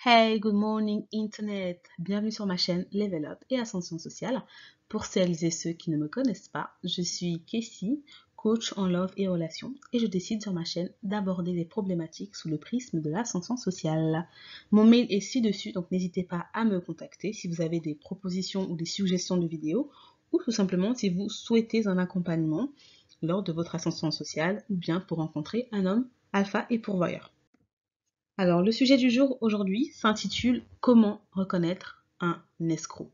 Hey, good morning Internet! Bienvenue sur ma chaîne Level Up et Ascension Sociale. Pour celles et ceux qui ne me connaissent pas, je suis Casey, coach en love et relations, et je décide sur ma chaîne d'aborder les problématiques sous le prisme de l'ascension sociale. Mon mail est ci-dessus, donc n'hésitez pas à me contacter si vous avez des propositions ou des suggestions de vidéos, ou tout simplement si vous souhaitez un accompagnement lors de votre ascension sociale, ou bien pour rencontrer un homme alpha et pourvoyeur. Alors, le sujet du jour aujourd'hui s'intitule Comment reconnaître un escroc.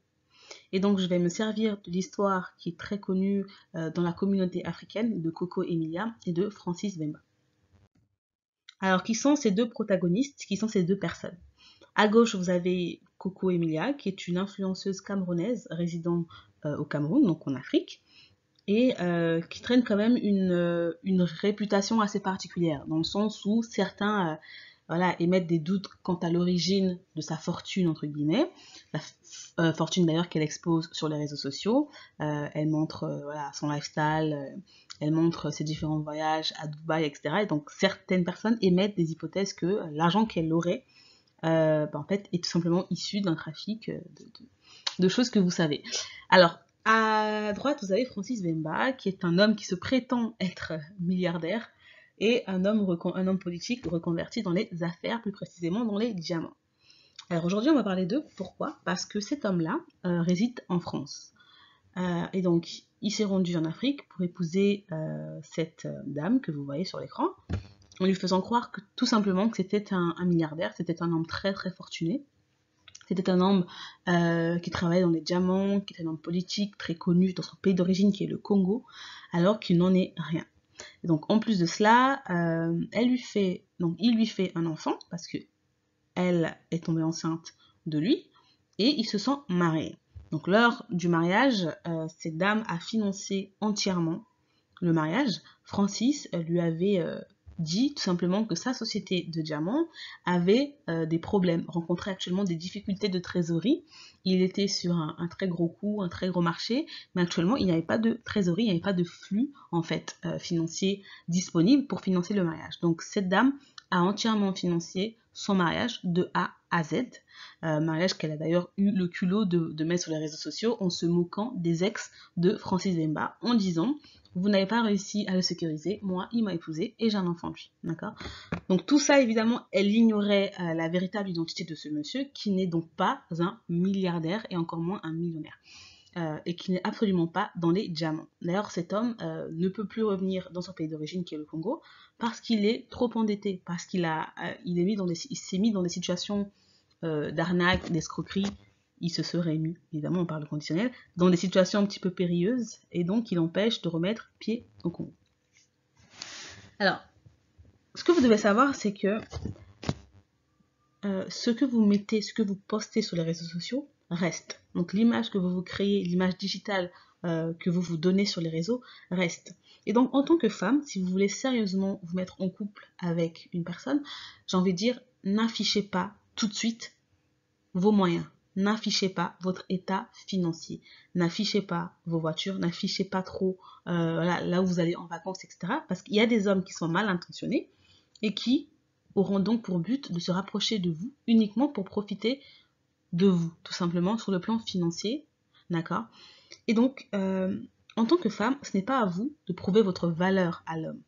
Et donc, je vais me servir de l'histoire qui est très connue dans la communauté africaine de Coco Emilia et de Francis Bemba. Alors, qui sont ces deux protagonistes? Qui sont ces deux personnes? À gauche, vous avez Coco Emilia, qui est une influenceuse camerounaise résidant au Cameroun, donc en Afrique, et qui traîne quand même une réputation assez particulière, dans le sens où certains voilà, émettent des doutes quant à l'origine de sa fortune, entre guillemets, la fortune d'ailleurs qu'elle expose sur les réseaux sociaux. Elle montre voilà, son lifestyle, elle montre ses différents voyages à Dubaï, etc. Et donc certaines personnes émettent des hypothèses que l'argent qu'elle aurait en fait, est tout simplement issu d'un trafic de choses que vous savez. Alors, à droite, vous avez Francis Bemba, qui est un homme qui se prétend être milliardaire et un homme politique reconverti dans les affaires, plus précisément dans les diamants. Alors aujourd'hui, on va parler d'eux. Pourquoi? Parce que cet homme-là réside en France. Et donc, il s'est rendu en Afrique pour épouser cette dame que vous voyez sur l'écran, en lui faisant croire que tout simplement que c'était un milliardaire, c'était un homme très très fortuné. C'était un homme qui travaillait dans les diamants, qui était un homme politique très connu dans son pays d'origine qui est le Congo, alors qu'il n'en est rien. Et donc en plus de cela, il lui fait un enfant parce que elle est tombée enceinte de lui et ils se sont mariés. Donc lors du mariage, cette dame a financé entièrement le mariage. Francis lui avait dit tout simplement que sa société de diamants avait des problèmes, rencontrait actuellement des difficultés de trésorerie. Il était sur un très gros coût, un très gros marché, mais actuellement il n'y avait pas de trésorerie, il n'y avait pas de flux en fait financier disponible pour financer le mariage. Donc cette dame a entièrement financé son mariage de A à Z, mariage qu'elle a d'ailleurs eu le culot de mettre sur les réseaux sociaux en se moquant des ex de Francis Bemba en disant vous n'avez pas réussi à le sécuriser, moi il m'a épousé et j'ai un enfant de lui, d'accord? Donc tout ça évidemment elle ignorait la véritable identité de ce monsieur qui n'est donc pas un milliardaire et encore moins un millionnaire. Et qui n'est absolument pas dans les diamants. D'ailleurs, cet homme ne peut plus revenir dans son pays d'origine, qui est le Congo, parce qu'il est trop endetté, parce qu'il il s'est mis dans des situations d'arnaque, d'escroquerie. Il se serait mis, évidemment, on parle de conditionnel, dans des situations un petit peu périlleuses, et donc il empêche de remettre pied au Congo. Alors, ce que vous devez savoir, c'est que ce que vous mettez, ce que vous postez sur les réseaux sociaux reste. Donc l'image que vous créez, l'image digitale que vous vous donnez sur les réseaux reste. Et donc en tant que femme, si vous voulez sérieusement vous mettre en couple avec une personne, j'ai envie de dire, n'affichez pas tout de suite vos moyens. N'affichez pas votre état financier. N'affichez pas vos voitures. N'affichez pas trop là où vous allez en vacances, etc. Parce qu'il y a des hommes qui sont mal intentionnés et qui auront donc pour but de se rapprocher de vous uniquement pour profiter de vous, tout simplement sur le plan financier, d'accord? Et donc, en tant que femme, ce n'est pas à vous de prouver votre valeur à l'homme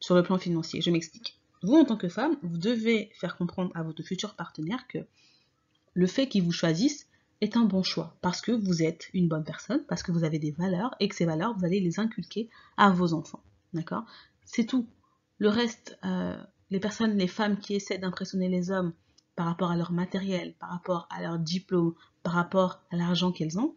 sur le plan financier. Je m'explique. Vous, en tant que femme, vous devez faire comprendre à votre futur partenaire que le fait qu'il vous choisisse est un bon choix parce que vous êtes une bonne personne, parce que vous avez des valeurs et que ces valeurs, vous allez les inculquer à vos enfants, d'accord? C'est tout. Le reste, les personnes, les femmes qui essaient d'impressionner les hommes par rapport à leur matériel, par rapport à leur diplôme, par rapport à l'argent qu'elles ont,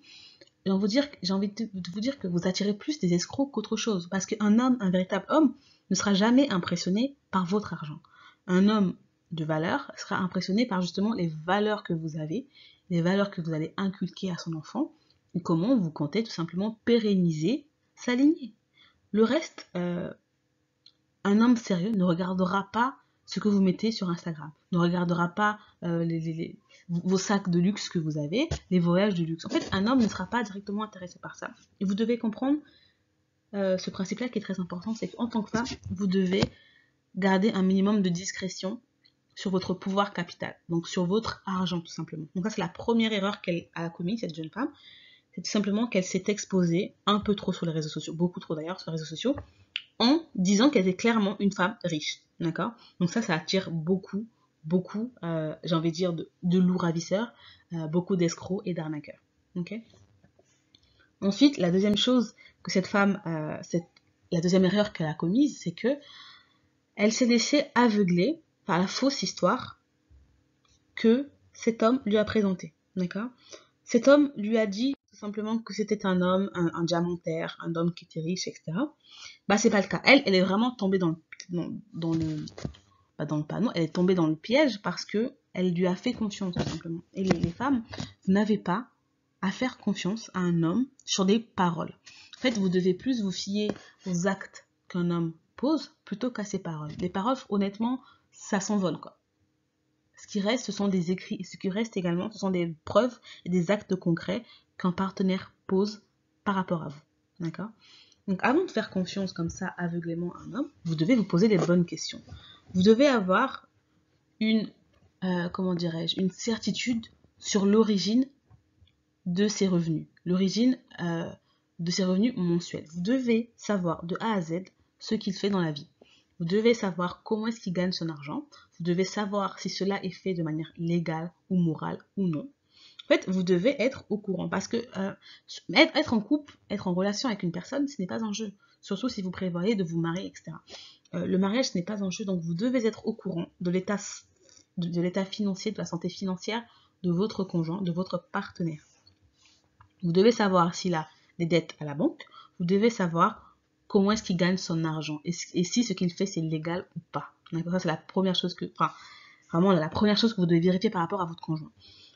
j'ai envie de vous dire que vous attirez plus des escrocs qu'autre chose. Parce qu'un homme, un véritable homme, ne sera jamais impressionné par votre argent. Un homme de valeur sera impressionné par justement les valeurs que vous avez, les valeurs que vous allez inculquer à son enfant, et comment vous comptez tout simplement pérenniser sa lignée. Le reste, un homme sérieux ne regardera pas ce que vous mettez sur Instagram, ne regardera pas vos sacs de luxe que vous avez, les voyages de luxe. En fait, un homme ne sera pas directement intéressé par ça. Et vous devez comprendre ce principe-là qui est très important, c'est qu'en tant que femme, vous devez garder un minimum de discrétion sur votre pouvoir capital, donc sur votre argent tout simplement. Donc ça c'est la première erreur qu'elle a commise, cette jeune femme, c'est tout simplement qu'elle s'est exposée un peu trop sur les réseaux sociaux, beaucoup trop d'ailleurs sur les réseaux sociaux, en disant qu'elle était clairement une femme riche, d'accord? Donc ça attire beaucoup, j'ai envie de dire, de loups ravisseurs, beaucoup d'escrocs et d'arnaqueurs, ok? Ensuite, la deuxième chose que cette femme, la deuxième erreur qu'elle a commise, c'est que elle s'est laissée aveugler par la fausse histoire que cet homme lui a présentée, d'accord? Cet homme lui a dit tout simplement que c'était un homme, un diamantaire, un homme qui était riche, etc. Bah, c'est pas le cas. Elle est vraiment tombée dans le panneau, elle est tombée dans le piège parce que elle lui a fait confiance, tout simplement. Et les femmes, vous n'avez pas à faire confiance à un homme sur des paroles. En fait, vous devez plus vous fier aux actes qu'un homme pose plutôt qu'à ses paroles. Les paroles, honnêtement, ça s'envole, quoi. Ce qui reste, ce sont des écrits. Ce qui reste également, ce sont des preuves et des actes concrets qu'un partenaire pose par rapport à vous. D'accord? Donc, avant de faire confiance comme ça aveuglément à un homme, vous devez vous poser les bonnes questions. Vous devez avoir une certitude sur l'origine de ses revenus. L'origine de ses revenus mensuels. Vous devez savoir de A à Z ce qu'il fait dans la vie. Vous devez savoir comment est-ce qu'il gagne son argent. Vous devez savoir si cela est fait de manière légale ou morale ou non. En fait, vous devez être au courant parce que être en couple, être en relation avec une personne, ce n'est pas un jeu. Surtout si vous prévoyez de vous marier, etc. Le mariage, ce n'est pas un jeu, donc vous devez être au courant de l'état financier, de la santé financière de votre conjoint, de votre partenaire. Vous devez savoir s'il a des dettes à la banque. Vous devez savoir comment est-ce qu'il gagne son argent et si ce qu'il fait c'est légal ou pas. D'accord, ça c'est la première chose vraiment la première chose que vous devez vérifier par rapport à votre conjoint.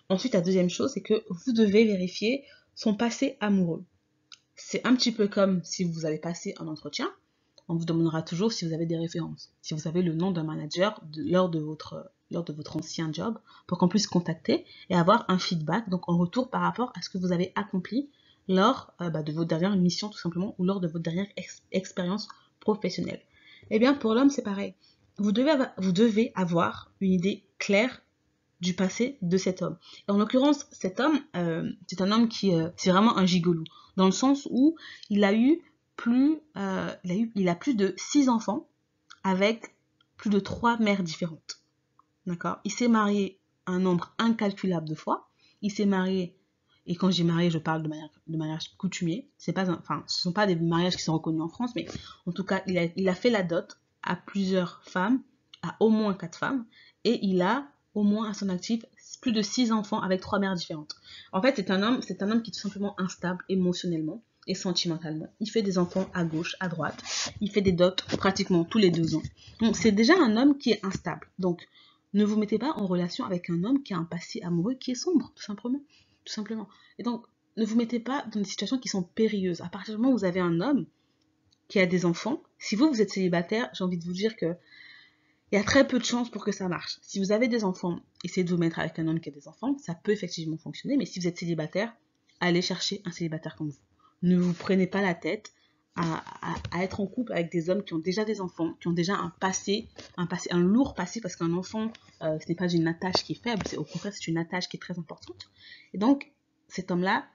Ensuite, la deuxième chose, c'est que vous devez vérifier son passé amoureux. C'est un petit peu comme si vous allez passer un entretien, on vous demandera toujours si vous avez des références, si vous avez le nom d'un manager lors de votre ancien job, pour qu'on puisse contacter et avoir un feedback, donc en retour par rapport à ce que vous avez accompli lors de votre dernière mission tout simplement, ou lors de votre dernière expérience professionnelle. Eh bien pour l'homme c'est pareil, vous devez avoir une idée claire du passé de cet homme. Et en l'occurrence, cet homme, c'est un homme qui, c'est vraiment un gigolo, dans le sens où il a plus de 6 enfants avec plus de 3 mères différentes. D'accord? Il s'est marié un nombre incalculable de fois. Il s'est marié, et quand j'ai marié, je parle de mariage coutumier. Ce ne sont pas des mariages qui sont reconnus en France, mais en tout cas, il a fait la dot à plusieurs femmes, à au moins 4 femmes, et il a au moins à son actif plus de 6 enfants avec 3 mères différentes. En fait, c'est un homme qui est tout simplement instable émotionnellement et sentimentalement. Il fait des enfants à gauche, à droite. Il fait des dots pratiquement tous les 2 ans. Donc, c'est déjà un homme qui est instable. Donc, ne vous mettez pas en relation avec un homme qui a un passé amoureux qui est sombre, tout simplement. Et donc, ne vous mettez pas dans des situations qui sont périlleuses. À partir du moment où vous avez un homme qui a des enfants, si vous êtes célibataire, j'ai envie de vous dire que il y a très peu de chances pour que ça marche. Si vous avez des enfants, essayez de vous mettre avec un homme qui a des enfants, ça peut effectivement fonctionner, mais si vous êtes célibataire, allez chercher un célibataire comme vous. Ne vous prenez pas la tête à être en couple avec des hommes qui ont déjà des enfants, qui ont déjà un lourd passé, parce qu'un enfant, ce n'est pas une attache qui est faible, au contraire, c'est une attache qui est très importante. Et donc, cet homme-là,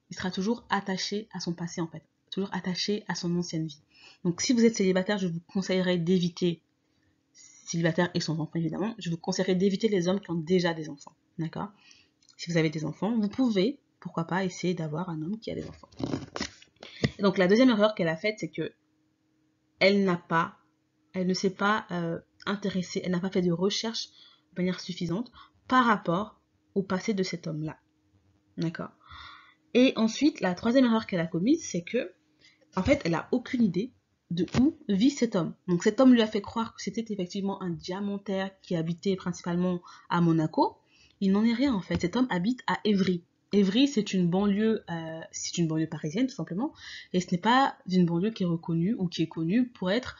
il sera toujours attaché à son passé, en fait, toujours attaché à son ancienne vie. Donc, si vous êtes célibataire, je vous conseillerais d'éviter célibataire et son enfant évidemment, je vous conseillerais d'éviter les hommes qui ont déjà des enfants, d'accord? Si vous avez des enfants, vous pouvez, pourquoi pas, essayer d'avoir un homme qui a des enfants. Et donc la deuxième erreur qu'elle a faite, c'est que elle ne s'est pas intéressée, elle n'a pas fait de recherche de manière suffisante par rapport au passé de cet homme-là, d'accord? Et ensuite, la troisième erreur qu'elle a commise, c'est que, en fait, elle a aucune idée de où vit cet homme. Donc cet homme lui a fait croire que c'était effectivement un diamantaire qui habitait principalement à Monaco. Il n'en est rien en fait. Cet homme habite à Évry. Évry, c'est une banlieue parisienne tout simplement, et ce n'est pas une banlieue qui est reconnue ou qui est connue pour être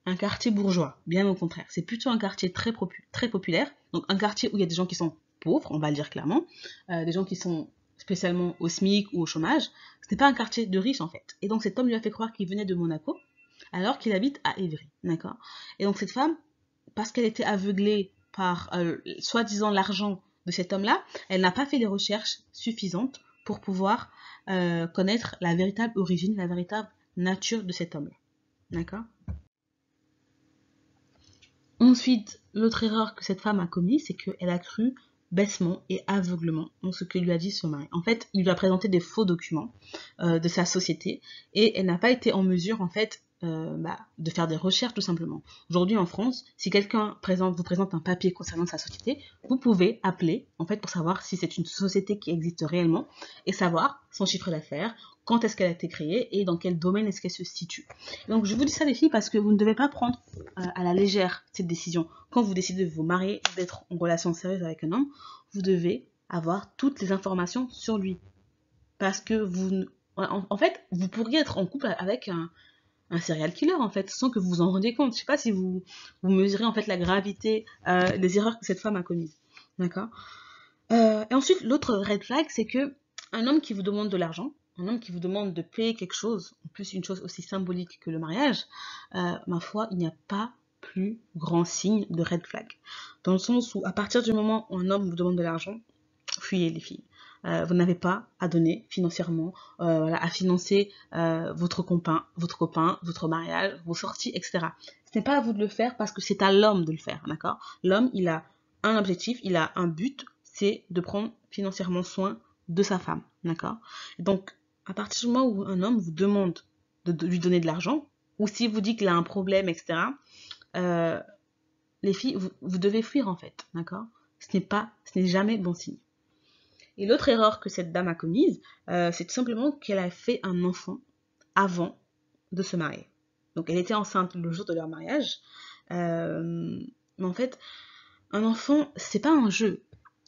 un quartier bourgeois. Bien au contraire, c'est plutôt un quartier très populaire. Donc un quartier où il y a des gens qui sont pauvres, on va le dire clairement, des gens qui sont spécialement au SMIC ou au chômage. Ce n'est pas un quartier de riches en fait. Et donc cet homme lui a fait croire qu'il venait de Monaco, alors qu'il habite à Évry, d'accord? Et donc cette femme, parce qu'elle était aveuglée par soi-disant l'argent de cet homme-là, elle n'a pas fait les recherches suffisantes pour pouvoir connaître la véritable origine, la véritable nature de cet homme-là. D'accord? Ensuite, l'autre erreur que cette femme a commise, c'est qu'elle a cru bêtement et aveuglement en ce que lui a dit son mari. En fait, il lui a présenté des faux documents de sa société et elle n'a pas été en mesure, en fait, de faire des recherches tout simplement. Aujourd'hui en France, si quelqu'un vous présente un papier concernant sa société, vous pouvez appeler en fait pour savoir si c'est une société qui existe réellement et savoir son chiffre d'affaires, quand est-ce qu'elle a été créée et dans quel domaine est-ce qu'elle se situe. Donc je vous dis ça les filles parce que vous ne devez pas prendre à la légère cette décision. Quand vous décidez de vous marier, d'être en relation sérieuse avec un homme, vous devez avoir toutes les informations sur lui. Parce que en fait, vous pourriez être en couple avec un serial killer en fait, sans que vous vous en rendiez compte. Je sais pas si vous mesurez en fait la gravité des erreurs que cette femme a commises. D'accord. Et ensuite, l'autre red flag, c'est que un homme qui vous demande de l'argent, un homme qui vous demande de payer quelque chose, en plus une chose aussi symbolique que le mariage, ma foi, il n'y a pas plus grand signe de red flag. Dans le sens où, à partir du moment où un homme vous demande de l'argent, fuyez les filles. Vous n'avez pas à donner financièrement, voilà, à financer votre copain, votre mariage, vos sorties, etc. Ce n'est pas à vous de le faire parce que c'est à l'homme de le faire, d'accord? L'homme, il a un objectif, il a un but, c'est de prendre financièrement soin de sa femme, d'accord? Donc, à partir du moment où un homme vous demande de lui donner de l'argent, ou si vous dit qu'il a un problème, etc., les filles, vous devez fuir en fait, d'accord? Ce n'est jamais bon signe. Et l'autre erreur que cette dame a commise, c'est tout simplement qu'elle a fait un enfant avant de se marier. Donc elle était enceinte le jour de leur mariage. Mais en fait, un enfant, c'est pas un jeu.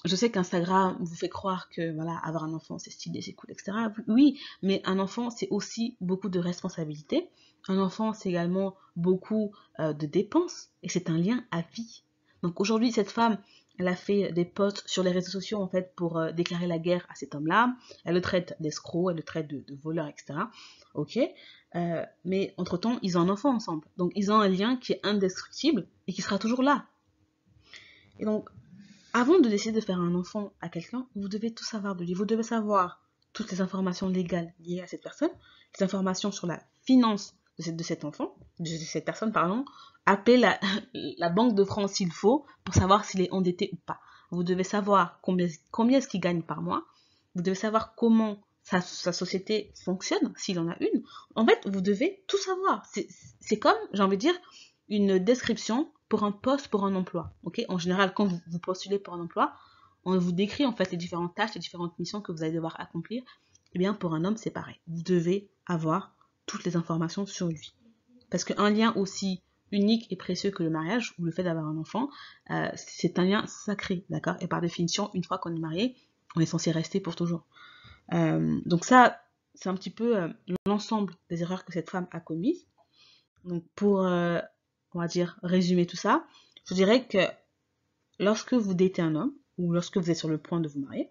Je sais qu'Instagram vous fait croire que voilà, avoir un enfant, c'est stylé, c'est cool, etc. Oui, mais un enfant, c'est aussi beaucoup de responsabilités. Un enfant, c'est également beaucoup de dépenses et c'est un lien à vie. Donc aujourd'hui, cette femme, elle a fait des posts sur les réseaux sociaux en fait pour déclarer la guerre à cet homme-là. Elle le traite d'escroc, elle le traite de voleur, etc. Ok, mais entre-temps, ils ont un enfant ensemble. Donc ils ont un lien qui est indestructible et qui sera toujours là. Et donc, avant de décider de faire un enfant à quelqu'un, vous devez tout savoir de lui. Vous devez savoir toutes les informations légales liées à cette personne, les informations sur la finance de cet enfant, de cette personne, pardon. Appelez la Banque de France s'il faut pour savoir s'il est endetté ou pas. Vous devez savoir combien est-ce qu'il gagne par mois. Vous devez savoir comment sa société fonctionne, s'il en a une. En fait, vous devez tout savoir. C'est comme, j'ai envie de dire, une description pour un poste, pour un emploi. Okay, en général, quand vous postulez pour un emploi, on vous décrit en fait les différentes tâches, les différentes missions que vous allez devoir accomplir. Eh bien, pour un homme, c'est pareil. Vous devez avoir toutes les informations sur lui. Parce qu'un lien aussi unique et précieux que le mariage, ou le fait d'avoir un enfant, c'est un lien sacré, d'accord? Et par définition, une fois qu'on est marié, on est censé rester pour toujours. Donc ça, c'est un petit peu l'ensemble des erreurs que cette femme a commises. Donc pour, on va dire, résumer tout ça, je dirais que lorsque vous datez un homme, ou lorsque vous êtes sur le point de vous marier,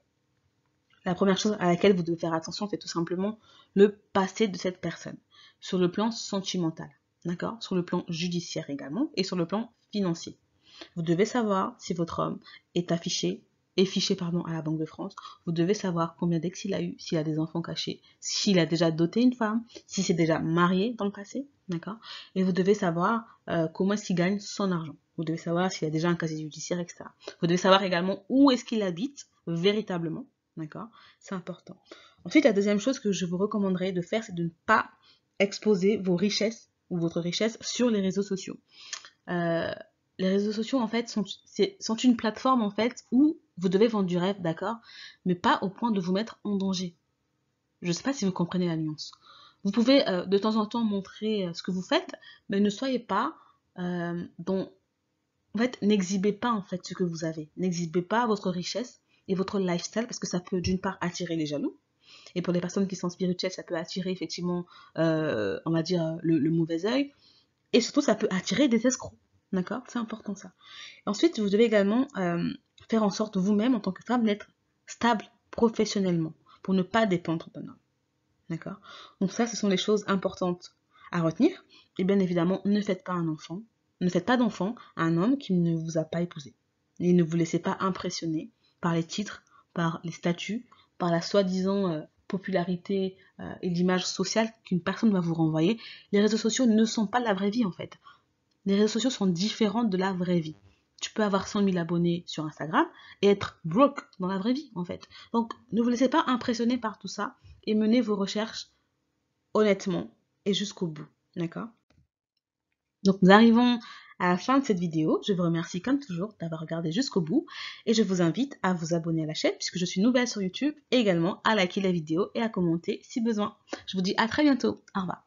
la première chose à laquelle vous devez faire attention, c'est tout simplement le passé de cette personne, sur le plan sentimental, d'accord? Sur le plan judiciaire également, et sur le plan financier. Vous devez savoir si votre homme est fiché à la Banque de France. Vous devez savoir combien d'ex il a eu, s'il a des enfants cachés, s'il a déjà doté une femme, s'il s'est déjà marié dans le passé, d'accord? Et vous devez savoir comment est-ce qu'il gagne son argent. Vous devez savoir s'il a déjà un casier judiciaire, etc. Vous devez savoir également où est-ce qu'il habite véritablement, d'accord? C'est important. Ensuite, la deuxième chose que je vous recommanderais de faire, c'est de ne pas exposer vos richesses ou votre richesse sur les réseaux sociaux. Les réseaux sociaux en fait sont une plateforme en fait où vous devez vendre du rêve, d'accord, mais pas au point de vous mettre en danger. Je ne sais pas si vous comprenez la nuance. Vous pouvez de temps en temps montrer ce que vous faites, mais ne soyez pas en fait, n'exhibez pas en fait ce que vous avez. N'exhibez pas votre richesse et votre lifestyle parce que ça peut d'une part attirer les jaloux. Et pour les personnes qui sont spirituelles, ça peut attirer effectivement, on va dire, le mauvais œil. Et surtout, ça peut attirer des escrocs. D'accord? C'est important ça. Ensuite, vous devez également faire en sorte vous-même, en tant que femme, d'être stable professionnellement pour ne pas dépendre d'un homme. D'accord? Donc ça, ce sont les choses importantes à retenir. Et bien évidemment, ne faites pas d'enfant à un homme qui ne vous a pas épousé. Et ne vous laissez pas impressionner par les titres, par les statuts, par la soi-disant popularité et l'image sociale qu'une personne va vous renvoyer. Les réseaux sociaux ne sont pas la vraie vie en fait. Les réseaux sociaux sont différents de la vraie vie. Tu peux avoir 100 000 abonnés sur Instagram et être broke dans la vraie vie en fait. Donc ne vous laissez pas impressionner par tout ça et menez vos recherches honnêtement et jusqu'au bout. D'accord? Donc nous arrivons à la fin de cette vidéo. Je vous remercie comme toujours d'avoir regardé jusqu'au bout et je vous invite à vous abonner à la chaîne puisque je suis nouvelle sur YouTube et également à liker la vidéo et à commenter si besoin. Je vous dis à très bientôt. Au revoir.